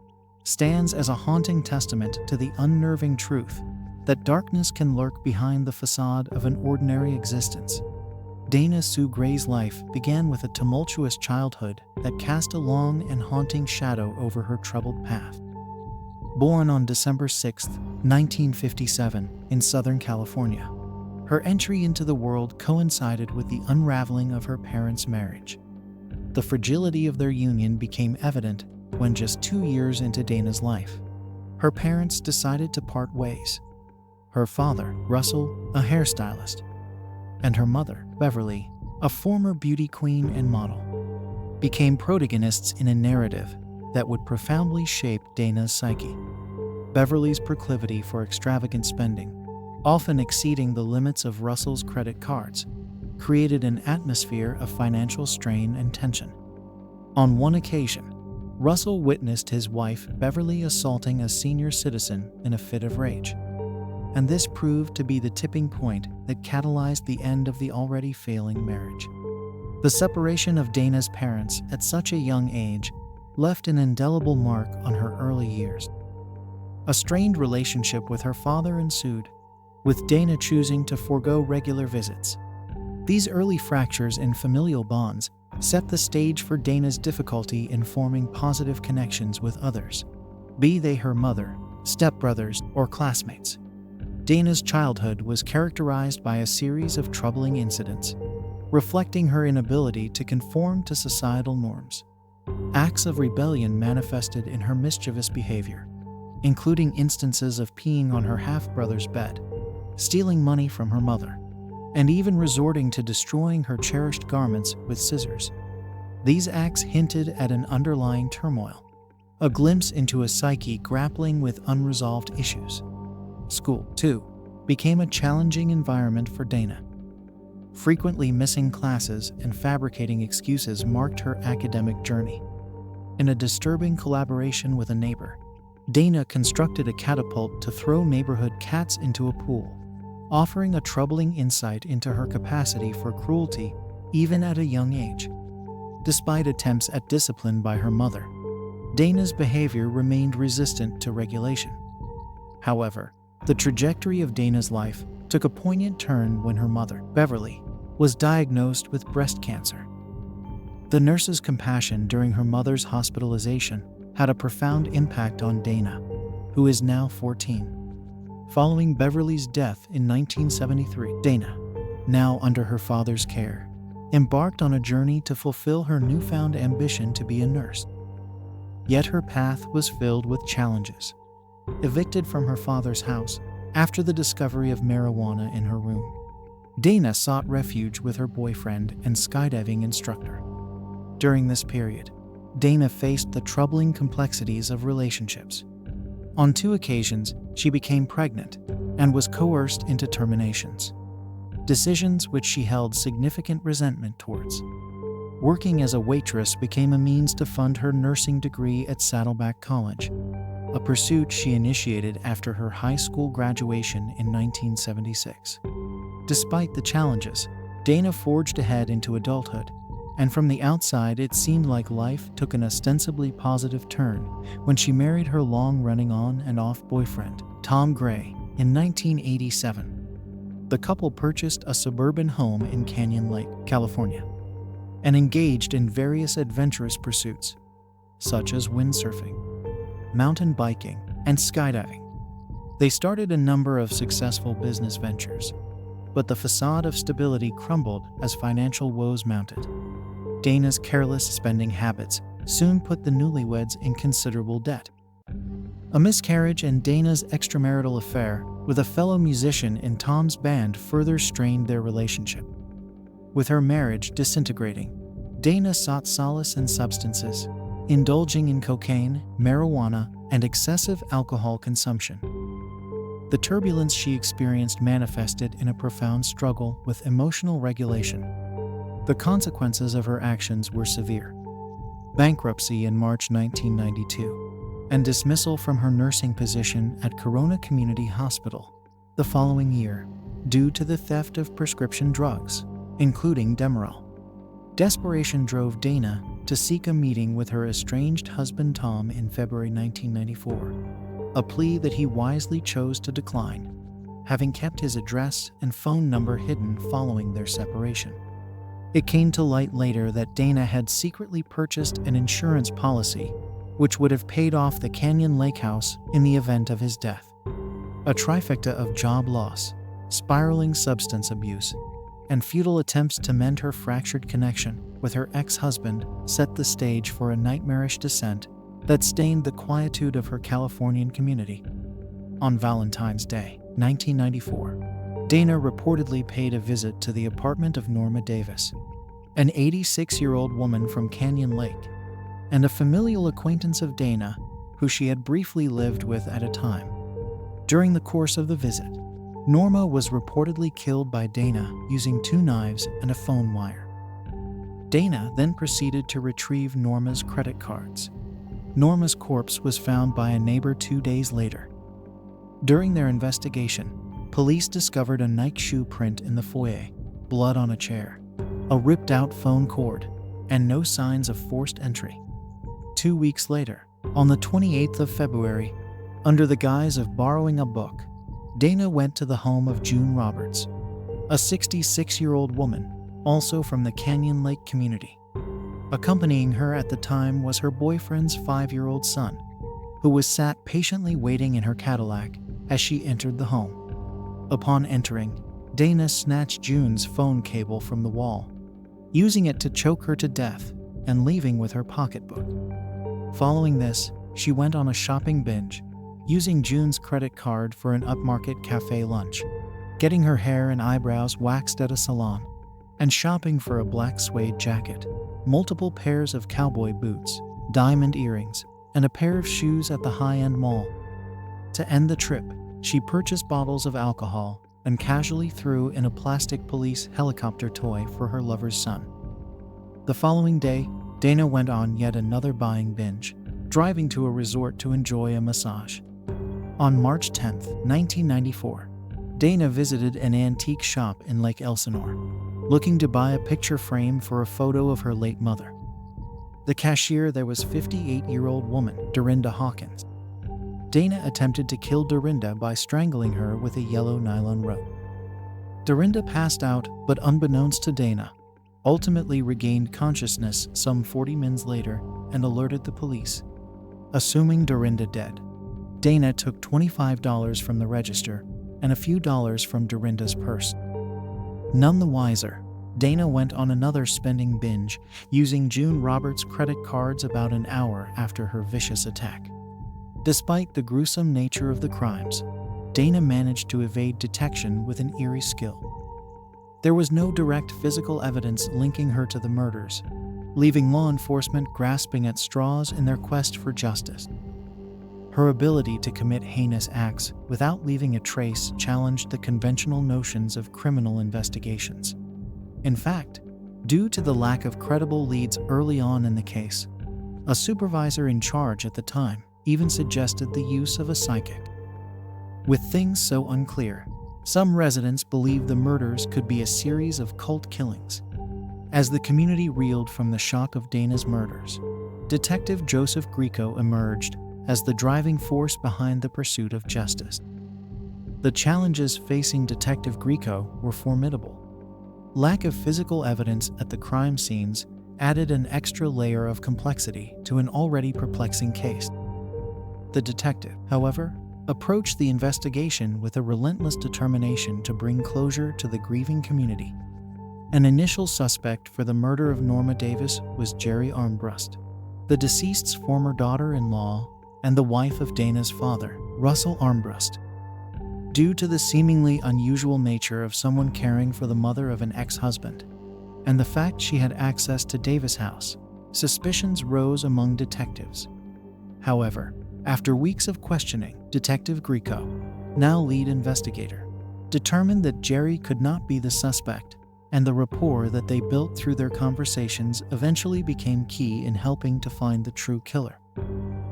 S1: stands as a haunting testament to the unnerving truth that darkness can lurk behind the facade of an ordinary existence. Dana Sue Gray's life began with a tumultuous childhood that cast a long and haunting shadow over her troubled path. Born on December 6, 1957, in Southern California, her entry into the world coincided with the unraveling of her parents' marriage. The fragility of their union became evident when, just 2 years into Dana's life, her parents decided to part ways. Her father, Russell, a hairstylist, and her mother, Beverly, a former beauty queen and model, became protagonists in a narrative that would profoundly shape Dana's psyche. Beverly's proclivity for extravagant spending, often exceeding the limits of Russell's credit cards, created an atmosphere of financial strain and tension. On one occasion, Russell witnessed his wife Beverly assaulting a senior citizen in a fit of rage, and this proved to be the tipping point that catalyzed the end of the already failing marriage. The separation of Dana's parents at such a young age left an indelible mark on her early years. A strained relationship with her father ensued, with Dana choosing to forego regular visits. These early fractures in familial bonds set the stage for Dana's difficulty in forming positive connections with others, be they her mother, stepbrothers, or classmates. Dana's childhood was characterized by a series of troubling incidents, reflecting her inability to conform to societal norms. Acts of rebellion manifested in her mischievous behavior, including instances of peeing on her half-brother's bed, stealing money from her mother, and even resorting to destroying her cherished garments with scissors. These acts hinted at an underlying turmoil, a glimpse into a psyche grappling with unresolved issues. School, too, became a challenging environment for Dana. Frequently missing classes and fabricating excuses marked her academic journey. In a disturbing collaboration with a neighbor, Dana constructed a catapult to throw neighborhood cats into a pool, offering a troubling insight into her capacity for cruelty even at a young age. Despite attempts at discipline by her mother, Dana's behavior remained resistant to regulation. However, the trajectory of Dana's life took a poignant turn when her mother, Beverly, was diagnosed with breast cancer. The nurse's compassion during her mother's hospitalization had a profound impact on Dana, who is now 14. Following Beverly's death in 1973, Dana, now under her father's care, embarked on a journey to fulfill her newfound ambition to be a nurse. Yet her path was filled with challenges. Evicted from her father's house after the discovery of marijuana in her room, Dana sought refuge with her boyfriend and skydiving instructor. During this period, Dana faced the troubling complexities of relationships. On 2 occasions, she became pregnant and was coerced into terminations, decisions which she held significant resentment towards. Working as a waitress became a means to fund her nursing degree at Saddleback College, a pursuit she initiated after her high school graduation in 1976. Despite the challenges, Dana forged ahead into adulthood, and from the outside it seemed like life took an ostensibly positive turn when she married her long-running on and off boyfriend, Tom Gray, in 1987. The couple purchased a suburban home in Canyon Lake, California, and engaged in various adventurous pursuits, such as windsurfing, mountain biking, and skydiving. They started a number of successful business ventures, but the facade of stability crumbled as financial woes mounted. Dana's careless spending habits soon put the newlyweds in considerable debt. A miscarriage and Dana's extramarital affair with a fellow musician in Tom's band further strained their relationship. With her marriage disintegrating, Dana sought solace in substances, indulging in cocaine, marijuana, and excessive alcohol consumption. The turbulence she experienced manifested in a profound struggle with emotional regulation. The consequences of her actions were severe: bankruptcy in March 1992, and dismissal from her nursing position at Corona Community Hospital the following year due to the theft of prescription drugs, including Demerol. Desperation drove Dana to seek a meeting with her estranged husband Tom in February 1994, a plea that he wisely chose to decline, having kept his address and phone number hidden following their separation. It came to light later that Dana had secretly purchased an insurance policy which would have paid off the Canyon Lake house in the event of his death. A trifecta of job loss, spiraling substance abuse, and futile attempts to mend her fractured connection with her ex-husband set the stage for a nightmarish descent that stained the quietude of her Californian community. On Valentine's Day, 1994, Dana reportedly paid a visit to the apartment of Norma Davis, an 86-year-old woman from Canyon Lake, and a familial acquaintance of Dana who she had briefly lived with at a time. During the course of the visit, Norma was reportedly killed by Dana using 2 knives and a phone wire. Dana then proceeded to retrieve Norma's credit cards. Norma's corpse was found by a neighbor 2 days later. During their investigation, police discovered a Nike shoe print in the foyer, blood on a chair, a ripped-out phone cord, and no signs of forced entry. 2 weeks later, on the 28th of February, under the guise of borrowing a book, Dana went to the home of June Roberts, a 66-year-old woman, also from the Canyon Lake community. Accompanying her at the time was her boyfriend's 5-year-old son, who was sat patiently waiting in her Cadillac as she entered the home. Upon entering, Dana snatched June's phone cable from the wall, using it to choke her to death and leaving with her pocketbook. Following this, she went on a shopping binge, using June's credit card for an upmarket cafe lunch, getting her hair and eyebrows waxed at a salon, and shopping for a black suede jacket, multiple pairs of cowboy boots, diamond earrings, and a pair of shoes at the high-end mall. To end the trip, she purchased bottles of alcohol and casually threw in a plastic police helicopter toy for her lover's son. The following day, Dana went on yet another buying binge, driving to a resort to enjoy a massage. On March 10, 1994, Dana visited an antique shop in Lake Elsinore, looking to buy a picture frame for a photo of her late mother. The cashier there was 58-year-old woman, Dorinda Hawkins. Dana attempted to kill Dorinda by strangling her with a yellow nylon rope. Dorinda passed out, but unbeknownst to Dana, ultimately regained consciousness some 40 minutes later and alerted the police. Assuming Dorinda dead, Dana took $25 from the register and a few dollars from Dorinda's purse. None the wiser, Dana went on another spending binge, using June Roberts' credit cards about an hour after her vicious attack. Despite the gruesome nature of the crimes, Dana managed to evade detection with an eerie skill. There was no direct physical evidence linking her to the murders, leaving law enforcement grasping at straws in their quest for justice. Her ability to commit heinous acts without leaving a trace challenged the conventional notions of criminal investigations. In fact, due to the lack of credible leads early on in the case, a supervisor in charge at the time even suggested the use of a psychic. With things so unclear, some residents believed the murders could be a series of cult killings. As the community reeled from the shock of Dana's murders, Detective Joseph Grieco emerged as the driving force behind the pursuit of justice. The challenges facing Detective Grieco were formidable. Lack of physical evidence at the crime scenes added an extra layer of complexity to an already perplexing case. The detective, however, approached the investigation with a relentless determination to bring closure to the grieving community. An initial suspect for the murder of Norma Davis was Jerry Armbrust, the deceased's former daughter-in-law and the wife of Dana's father, Russell Armbrust. Due to the seemingly unusual nature of someone caring for the mother of an ex-husband, and the fact she had access to Davis' house, suspicions rose among detectives. However, after weeks of questioning, Detective Greco, now lead investigator, determined that Jerry could not be the suspect, and the rapport that they built through their conversations eventually became key in helping to find the true killer.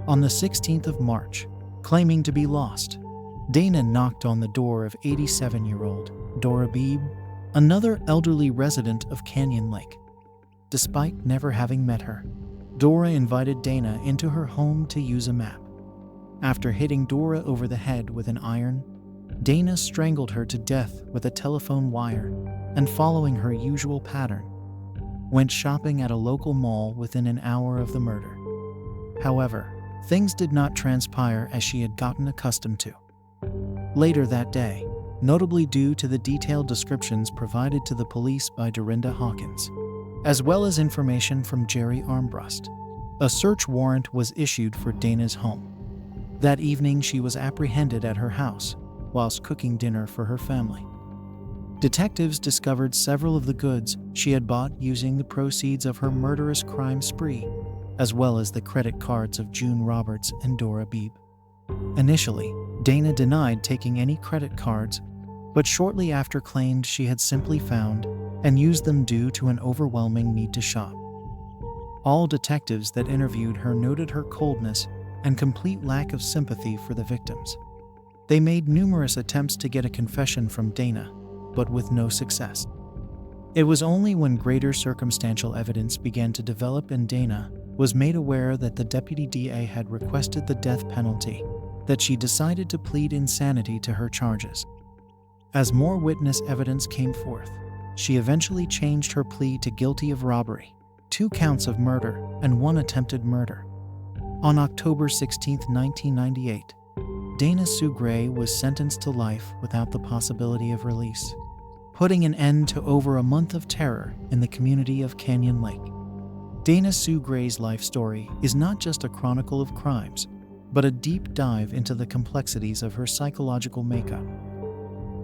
S1: On the 16th of March, claiming to be lost, Dana knocked on the door of 87-year-old Dora Beebe, another elderly resident of Canyon Lake. Despite never having met her, Dora invited Dana into her home to use a map. After hitting Dora over the head with an iron, Dana strangled her to death with a telephone wire and, following her usual pattern, went shopping at a local mall within an hour of the murder. However, things did not transpire as she had gotten accustomed to. Later that day, notably due to the detailed descriptions provided to the police by Dorinda Hawkins, as well as information from Jerry Armbrust, a search warrant was issued for Dana's home. That evening, she was apprehended at her house whilst cooking dinner for her family. Detectives discovered several of the goods she had bought using the proceeds of her murderous crime spree, as well as the credit cards of June Roberts and Dora Beebe. Initially, Dana denied taking any credit cards, but shortly after claimed she had simply found and used them due to an overwhelming need to shop. All detectives that interviewed her noted her coldness and complete lack of sympathy for the victims. They made numerous attempts to get a confession from Dana, but with no success. It was only when greater circumstantial evidence began to develop and Dana was made aware that the deputy DA had requested the death penalty that she decided to plead insanity to her charges. As more witness evidence came forth, she eventually changed her plea to guilty of robbery, 2 counts of murder, and 1 attempted murder. On October 16, 1998, Dana Sue Gray was sentenced to life without the possibility of release, putting an end to over a month of terror in the community of Canyon Lake. Dana Sue Gray's life story is not just a chronicle of crimes, but a deep dive into the complexities of her psychological makeup.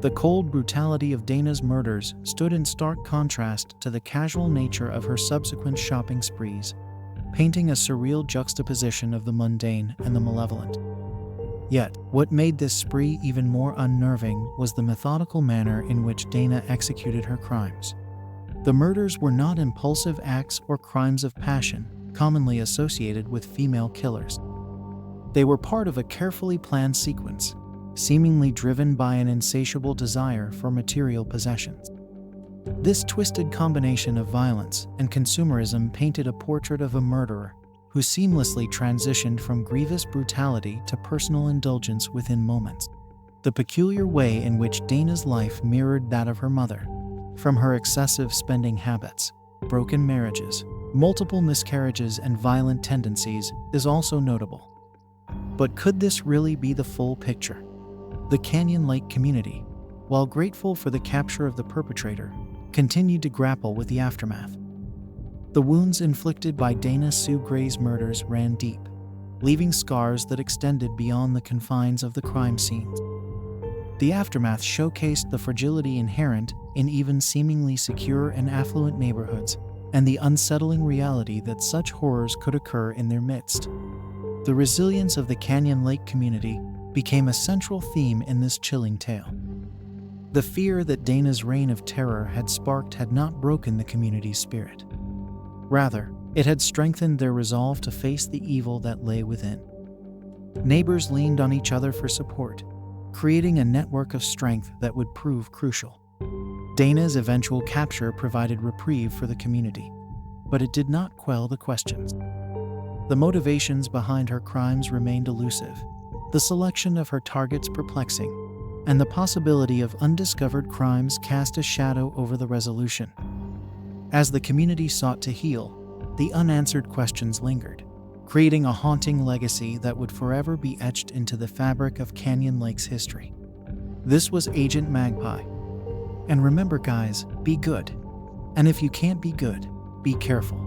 S1: The cold brutality of Dana's murders stood in stark contrast to the casual nature of her subsequent shopping sprees, painting a surreal juxtaposition of the mundane and the malevolent. Yet, what made this spree even more unnerving was the methodical manner in which Dana executed her crimes. The murders were not impulsive acts or crimes of passion, commonly associated with female killers. They were part of a carefully planned sequence, seemingly driven by an insatiable desire for material possessions. This twisted combination of violence and consumerism painted a portrait of a murderer who seamlessly transitioned from grievous brutality to personal indulgence within moments. The peculiar way in which Dana's life mirrored that of her mother, from her excessive spending habits, broken marriages, multiple miscarriages, and violent tendencies, is also notable. But could this really be the full picture? The Canyon Lake community, while grateful for the capture of the perpetrator, continued to grapple with the aftermath. The wounds inflicted by Dana Sue Gray's murders ran deep, leaving scars that extended beyond the confines of the crime scenes. The aftermath showcased the fragility inherent in even seemingly secure and affluent neighborhoods, and the unsettling reality that such horrors could occur in their midst. The resilience of the Canyon Lake community became a central theme in this chilling tale. The fear that Dana's reign of terror had sparked had not broken the community's spirit. Rather, it had strengthened their resolve to face the evil that lay within. Neighbors leaned on each other for support, creating a network of strength that would prove crucial. Dana's eventual capture provided reprieve for the community, but it did not quell the questions. The motivations behind her crimes remained elusive, the selection of her targets perplexing, and the possibility of undiscovered crimes cast a shadow over the resolution. As the community sought to heal, the unanswered questions lingered, creating a haunting legacy that would forever be etched into the fabric of Canyon Lake's history. This was Agent Magpie. And remember, guys, be good. And if you can't be good, be careful.